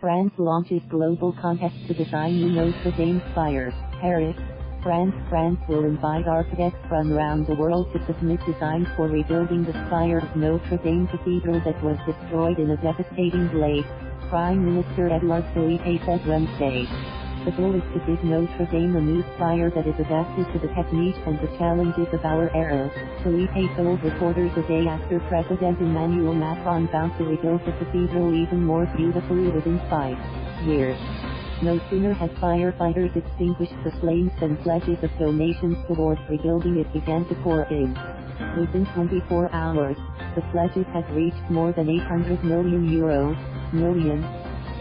France launches global contest to design new Notre-Dame spire. Paris, France. France will invite architects from around the world to submit designs for rebuilding the spire of Notre-Dame Cathedral that was destroyed in a devastating blaze, Prime Minister Edouard Philippe said Wednesday. The goal is to give Notre-Dame a new spire that is adapted to the techniques and the challenges of our era, Philippe told reporters a day after President Emmanuel Macron vowed to rebuild the cathedral even more beautifully within 5 years. No sooner had firefighters extinguished the flames than pledges of donations towards rebuilding it began to pour in. Within 24 hours, the pledges had reached more than €800 million,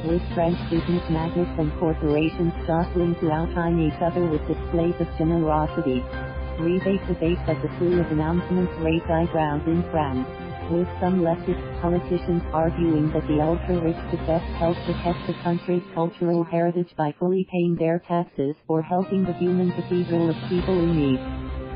with French business magnates and corporations jostling to outshine each other with displays of generosity. Rebate debates at the slew of announcements raised eyebrows in France, with some leftist politicians arguing that the ultra-rich could best help protect the country's cultural heritage by fully paying their taxes or helping the human cathedral of people in need.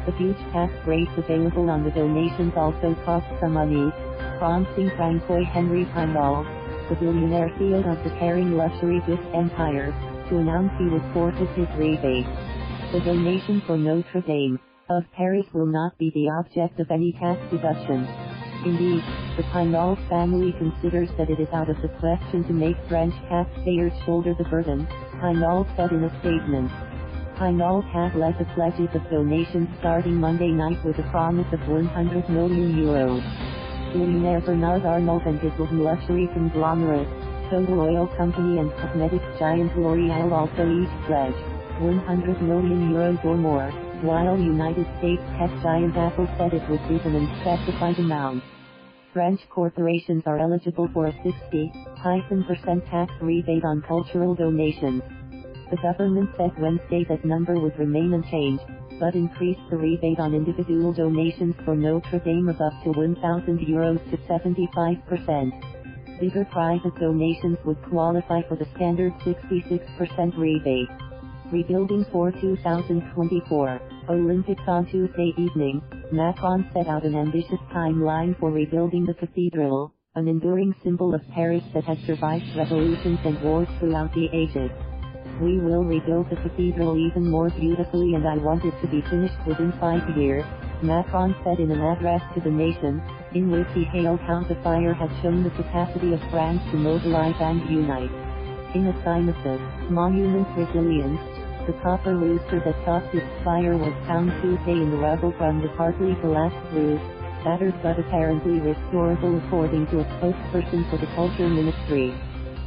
The huge tax rates available on the donations also cost some unease, prompting Francois Henry Pinault, the billionaire CEO of the caring luxury goods empire, to announce he would forfeit his rebate. The donation for Notre-Dame of Paris will not be the object of any tax deduction. Indeed, the Pinault family considers that it is out of the question to make French taxpayers shoulder the burden, Pinault said in a statement. Pinault had led the pledges of donations starting Monday night with a promise of €100 million. Billionaire Bernard Arnault and his luxury conglomerate, Total Oil Company and cosmetics giant L'Oréal also each pledged €100 million or more, while United States tech giant Apple said it would give an unspecified amount. French corporations are eligible for a 60% tax rebate on cultural donations. The government said Wednesday that number would remain unchanged, but increased the rebate on individual donations for Notre-Dame of up to €1,000 to 75%. Bigger private donations would qualify for the standard 66% rebate. Rebuilding for 2024 Olympics. On Tuesday evening, Macron set out an ambitious timeline for rebuilding the cathedral, an enduring symbol of Paris that has survived revolutions and wars throughout the ages. We will rebuild the cathedral even more beautifully and I want it to be finished within 5 years, Macron said in an address to the nation, in which he hailed how the fire has shown the capacity of France to mobilize and unite. In a sign of the monument's resilience, the copper rooster that topped its spire was found Tuesday in the rubble from the partly collapsed roof, battered but apparently restorable according to a spokesperson for the Culture Ministry.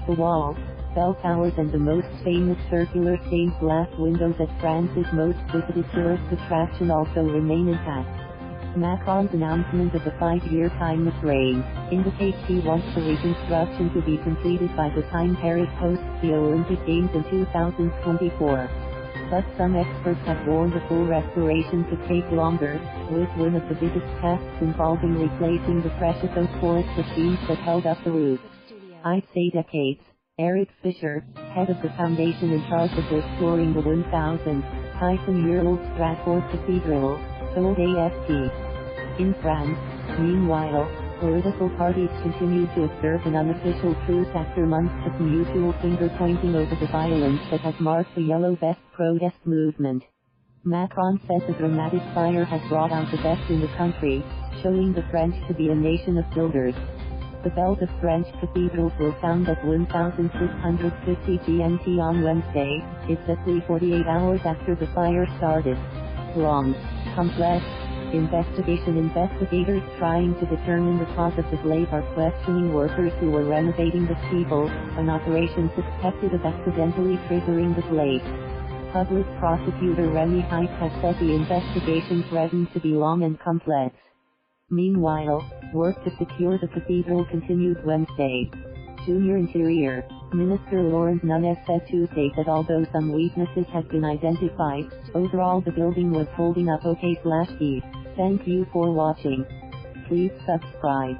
The walls, bell towers and the most famous circular stained glass windows at France's most visited tourist attraction also remain intact. Macron's announcement of a 5-year time frame indicates he wants the reconstruction to be completed by the time Paris hosts the Olympic Games in 2024. But some experts have warned the full restoration could take longer, with one of the biggest tasks involving replacing the precious oak forest beams that held up the roof. I'd say decades. Eric Fischer, head of the foundation in charge of restoring the 1,000-year-old Strasbourg Cathedral, told AFP. In France, meanwhile, political parties continue to observe an unofficial truce after months of mutual finger-pointing over the violence that has marked the Yellow Vest protest movement. Macron said the dramatic fire has brought out the best in the country, showing the French to be a nation of builders. The bells of French cathedrals will sound at 1,650 GMT on Wednesday, exactly 48 hours after the fire started. Long, complex investigators trying to determine the cause of the blaze are questioning workers who were renovating the steeple, an operation suspected of accidentally triggering the blaze. Public prosecutor Remy Heiss has said the investigation threatens to be long and complex. Meanwhile, work to secure the cathedral continued Wednesday. Junior Interior Minister Laurent Nunez said Tuesday that although some weaknesses have been identified, overall the building was holding up okay/e. Thank you for watching. Please subscribe.